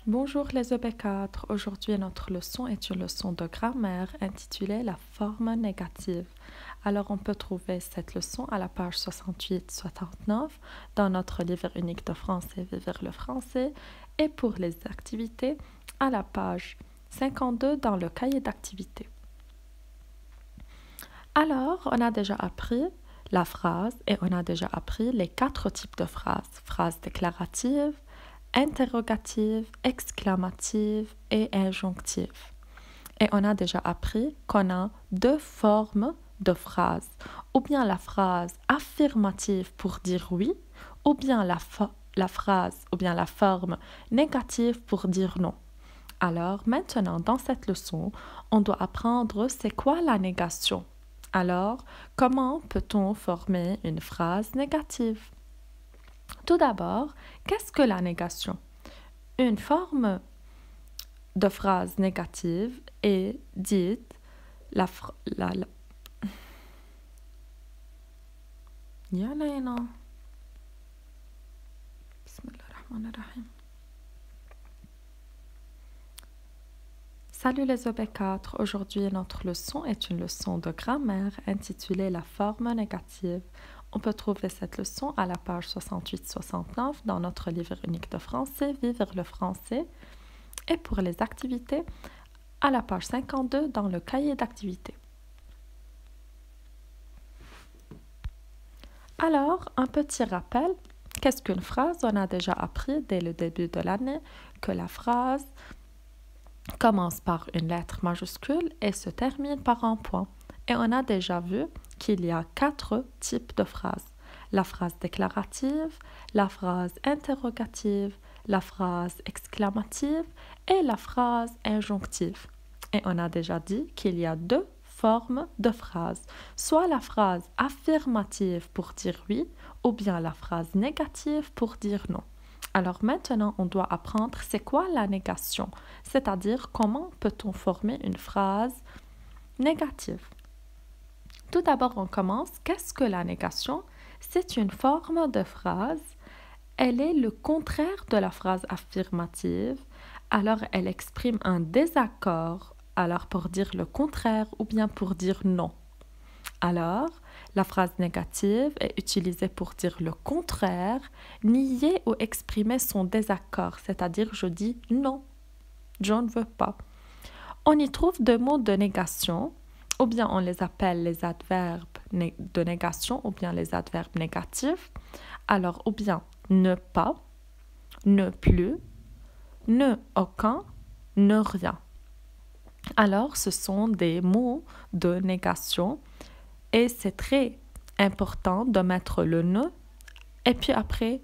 Bonjour les EB4, aujourd'hui notre leçon est une leçon de grammaire intitulée La forme négative. Alors on peut trouver cette leçon à la page 68-69 dans notre livre unique de français Vivre le français et pour les activités à la page 52 dans le cahier d'activités. Alors on a déjà appris la phrase et on a déjà appris les 4 types de phrases. Phrase déclarative, interrogative, exclamative et injonctive. Et on a déjà appris qu'on a 2 formes de phrases, ou bien la phrase affirmative pour dire oui, ou bien la phrase, ou bien la forme négative pour dire non. Alors maintenant, dans cette leçon, on doit apprendre c'est quoi la négation. Alors, comment peut-on former une phrase négative? Tout d'abord, qu'est-ce que la négation? Une forme de phrase négative est dite Ya Layna. Bismillahirrahmanirrahim. Salut les EB4, aujourd'hui notre leçon est une leçon de grammaire intitulée La forme négative. On peut trouver cette leçon à la page 68-69 dans notre livre unique de français Vivre le français et pour les activités à la page 52 dans le cahier d'activités. Alors, un petit rappel, qu'est-ce qu'une phrase? On a déjà appris dès le début de l'année que la phrase commence par une lettre majuscule et se termine par un point. Et on a déjà vu qu'il y a 4 types de phrases. La phrase déclarative, la phrase interrogative, la phrase exclamative et la phrase injonctive. Et on a déjà dit qu'il y a 2 formes de phrases, soit la phrase affirmative pour dire oui ou bien la phrase négative pour dire non. Alors maintenant, on doit apprendre c'est quoi la négation, c'est-à-dire comment peut-on former une phrase négative. Tout d'abord, on commence. Qu'est-ce que la négation? C'est une forme de phrase. Elle est le contraire de la phrase affirmative. Alors, elle exprime un désaccord. Alors, pour dire le contraire ou bien pour dire non. Alors, la phrase négative est utilisée pour dire le contraire, nier ou exprimer son désaccord, c'est-à-dire je dis non, je ne veux pas. On y trouve 2 mots de négation, ou bien on les appelle les adverbes de négation, ou bien les adverbes négatifs. Alors, ou bien ne pas, ne plus, ne aucun, ne rien. Alors, ce sont des mots de négation. Et c'est très important de mettre le ne et puis après,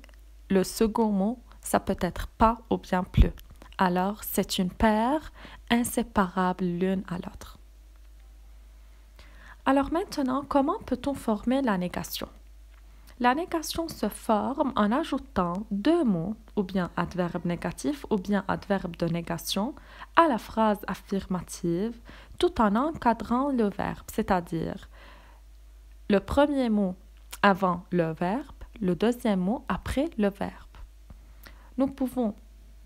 le second mot, ça peut être pas ou bien plus. Alors, c'est une paire inséparable l'une à l'autre. Alors maintenant, comment peut-on former la négation? La négation se forme en ajoutant 2 mots, ou bien adverbe négatif ou bien adverbe de négation, à la phrase affirmative, tout en encadrant le verbe, c'est-à-dire le premier mot avant le verbe, le deuxième mot après le verbe. Nous pouvons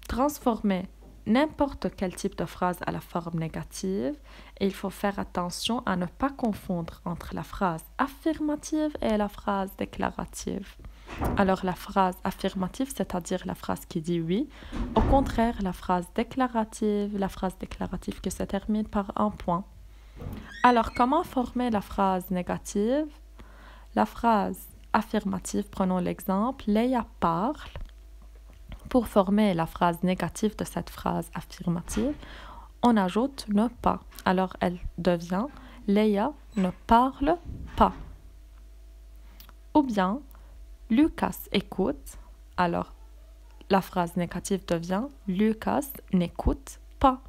transformer n'importe quel type de phrase à la forme négative et il faut faire attention à ne pas confondre entre la phrase affirmative et la phrase déclarative. Alors la phrase affirmative, c'est-à-dire la phrase qui dit oui, au contraire la phrase déclarative qui se termine par un point. Alors, comment former la phrase négative? La phrase affirmative, prenons l'exemple, Léa parle. Pour former la phrase négative de cette phrase affirmative, on ajoute ne pas. Alors, elle devient Léa ne parle pas. Ou bien, Lucas écoute. Alors, la phrase négative devient Lucas n'écoute pas.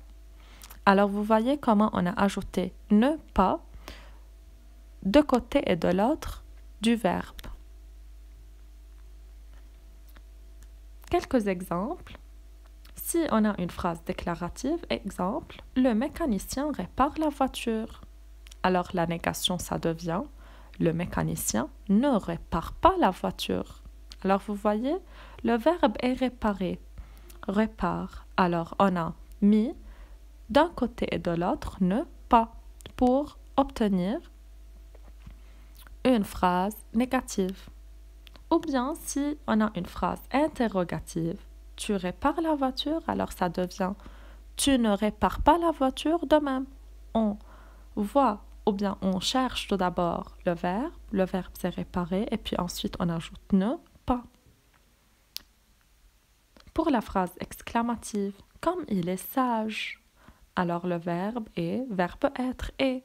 Alors, vous voyez comment on a ajouté ne pas de côté et de l'autre du verbe. Quelques exemples. Si on a une phrase déclarative, exemple, le mécanicien répare la voiture. Alors, la négation, ça devient le mécanicien ne répare pas la voiture. Alors, vous voyez, le verbe est réparer. répare. Alors, on a mis d'un côté et de l'autre ne pas pour obtenir une phrase négative. Ou bien, si on a une phrase interrogative, tu répares la voiture, alors ça devient tu ne répares pas la voiture de même. On voit ou bien on cherche tout d'abord le verbe c'est réparer, et puis ensuite on ajoute ne pas. Pour la phrase exclamative, comme il est sage, alors le verbe est verbe être est.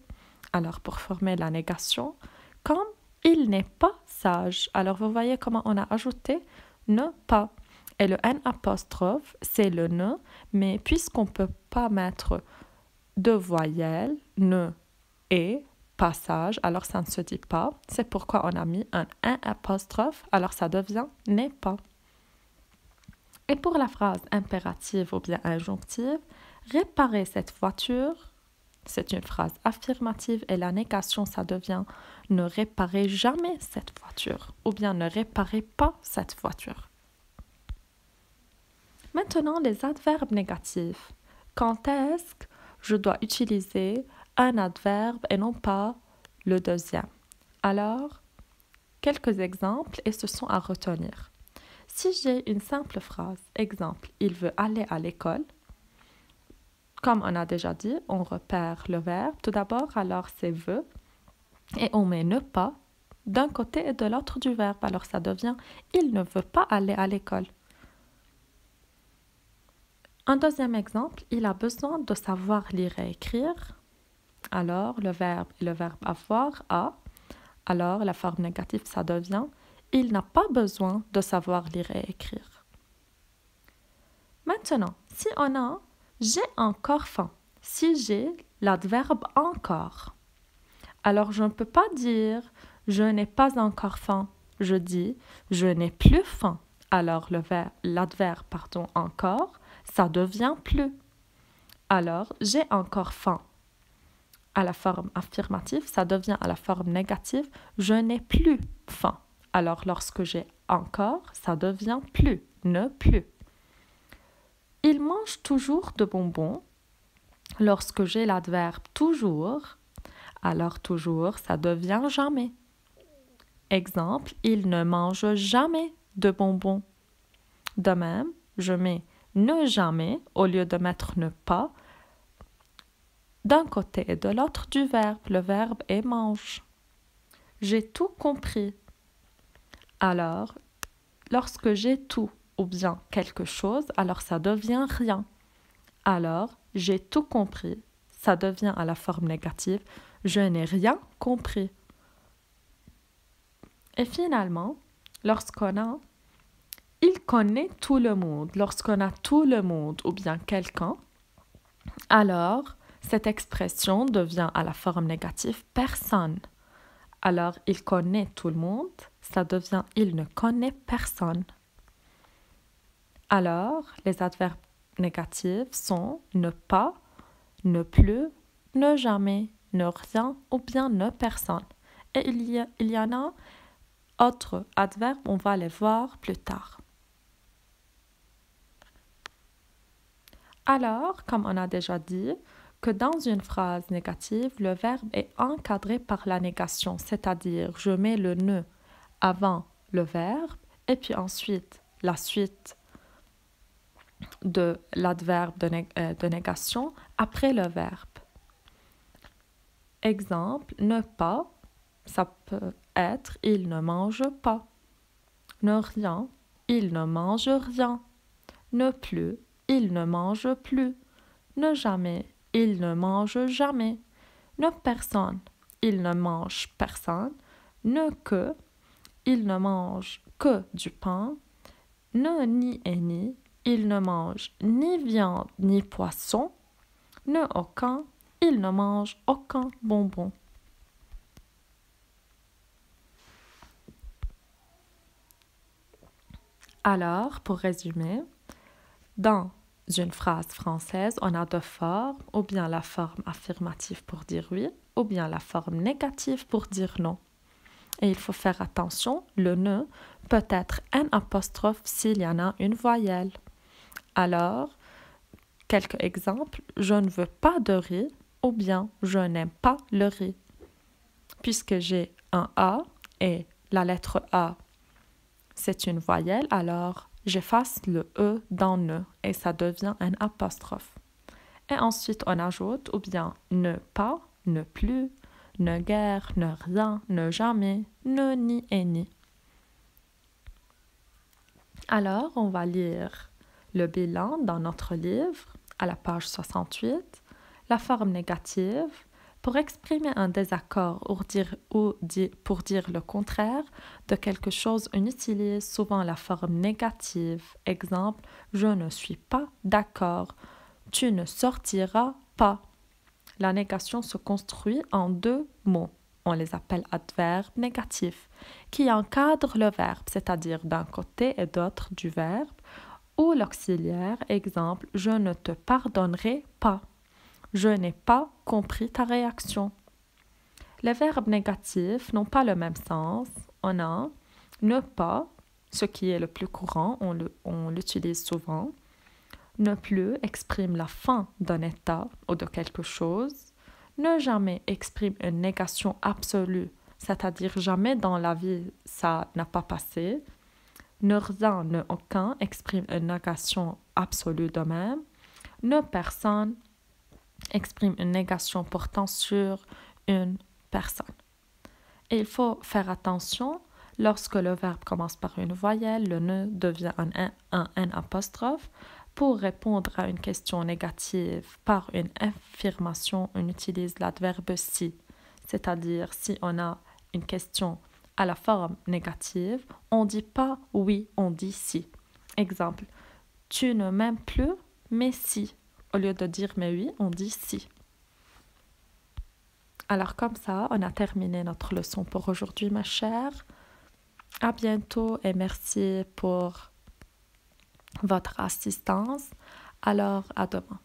Alors pour former la négation, comme il n'est pas sage, alors vous voyez comment on a ajouté ne pas. Et le N apostrophe, c'est le ne, mais puisqu'on ne peut pas mettre deux voyelles, ne et pas sage, alors ça ne se dit pas. C'est pourquoi on a mis un N apostrophe, alors ça devient n'est pas. Et pour la phrase impérative ou bien injonctive, réparer cette voiture, c'est une phrase affirmative et la négation, ça devient ne réparez jamais cette voiture ou bien ne réparez pas cette voiture. Maintenant, les adverbes négatifs. Quand est-ce que je dois utiliser un adverbe et non pas le deuxième? Alors, quelques exemples et ce sont à retenir. Si j'ai une simple phrase, exemple, il veut aller à l'école, comme on a déjà dit, on repère le verbe tout d'abord, alors c'est veut, et on met ne pas d'un côté et de l'autre du verbe, alors ça devient il ne veut pas aller à l'école. Un deuxième exemple, il a besoin de savoir lire et écrire. Alors, le verbe avoir, a. Alors, la forme négative, ça devient il n'a pas besoin de savoir lire et écrire. Maintenant, si on a j'ai encore faim, si j'ai l'adverbe encore, alors je ne peux pas dire je n'ai pas encore faim. Je dis je n'ai plus faim. Alors, l'adverbe encore, ça devient plus. Alors, j'ai encore faim. À la forme affirmative, ça devient à la forme négative, je n'ai plus faim. Alors, lorsque j'ai encore, ça devient plus, ne plus. Il mange toujours de bonbons. Lorsque j'ai l'adverbe toujours, alors toujours, ça devient jamais. Exemple, il ne mange jamais de bonbons. De même, je mets ne jamais au lieu de mettre ne pas d'un côté et de l'autre du verbe. Le verbe est mange. J'ai tout compris. Alors, lorsque j'ai tout ou bien quelque chose, alors ça devient rien. Alors, j'ai tout compris. Ça devient à la forme négative. Je n'ai rien compris. Et finalement, lorsqu'on a il connaît tout le monde. Lorsqu'on a tout le monde ou bien quelqu'un, alors cette expression devient à la forme négative personne. Alors il connaît tout le monde, ça devient il ne connaît personne. Alors les adverbes négatifs sont ne pas, ne plus, ne jamais, ne rien ou bien ne personne. Et il y en a autres adverbes, on va les voir plus tard. Alors, comme on a déjà dit, que dans une phrase négative, le verbe est encadré par la négation, c'est-à-dire je mets le ne avant le verbe et puis ensuite la suite de l'adverbe de négation après le verbe. Exemple, ne pas, ça peut être il ne mange pas. Ne rien, il ne mange rien. Ne plus, il ne mange plus. Ne jamais, il ne mange jamais. Ne personne, il ne mange personne. Ne que, il ne mange que du pain. Ne ni et ni, il ne mange ni viande ni poisson. Ne aucun, il ne mange aucun bonbon. Alors, pour résumer, dans une phrase française, on a deux formes, ou bien la forme affirmative pour dire oui, ou bien la forme négative pour dire non. Et il faut faire attention, le ne peut être un apostrophe s'il y en a une voyelle. Alors, quelques exemples. Je ne veux pas de riz ou bien je n'aime pas le riz. Puisque j'ai un A et la lettre A, c'est une voyelle, alors j'efface le E dans ne et ça devient un apostrophe. Et ensuite, on ajoute ou bien ne pas, ne plus, ne guère, ne rien, ne jamais, ne ni et ni. Alors, on va lire le bilan dans notre livre à la page 68, la forme négative. Pour exprimer un désaccord pour dire le contraire de quelque chose, on utilise souvent la forme négative. Exemple, je ne suis pas d'accord. Tu ne sortiras pas. La négation se construit en deux mots. On les appelle adverbes négatifs, qui encadrent le verbe, c'est-à-dire d'un côté et d'autre du verbe, ou l'auxiliaire, exemple, je ne te pardonnerai pas. Je n'ai pas compris ta réaction. Les verbes négatifs n'ont pas le même sens. On a ne pas, ce qui est le plus courant, on l'utilise souvent. Ne plus exprime la fin d'un état ou de quelque chose. Ne jamais exprime une négation absolue, c'est-à-dire jamais dans la vie ça n'a pas passé. Ne rien, ne aucun exprime une négation absolue de même. Ne personne exprime une négation portant sur une personne. Et il faut faire attention, lorsque le verbe commence par une voyelle, le ne devient un N apostrophe. Pour répondre à une question négative par une affirmation, on utilise l'adverbe si. C'est-à-dire, si on a une question à la forme négative, on ne dit pas oui, on dit si. Exemple, tu ne m'aimes plus, mais si. Au lieu de dire mais oui, on dit si. Alors comme ça, on a terminé notre leçon pour aujourd'hui, ma chère. À bientôt et merci pour votre assistance. Alors, à demain.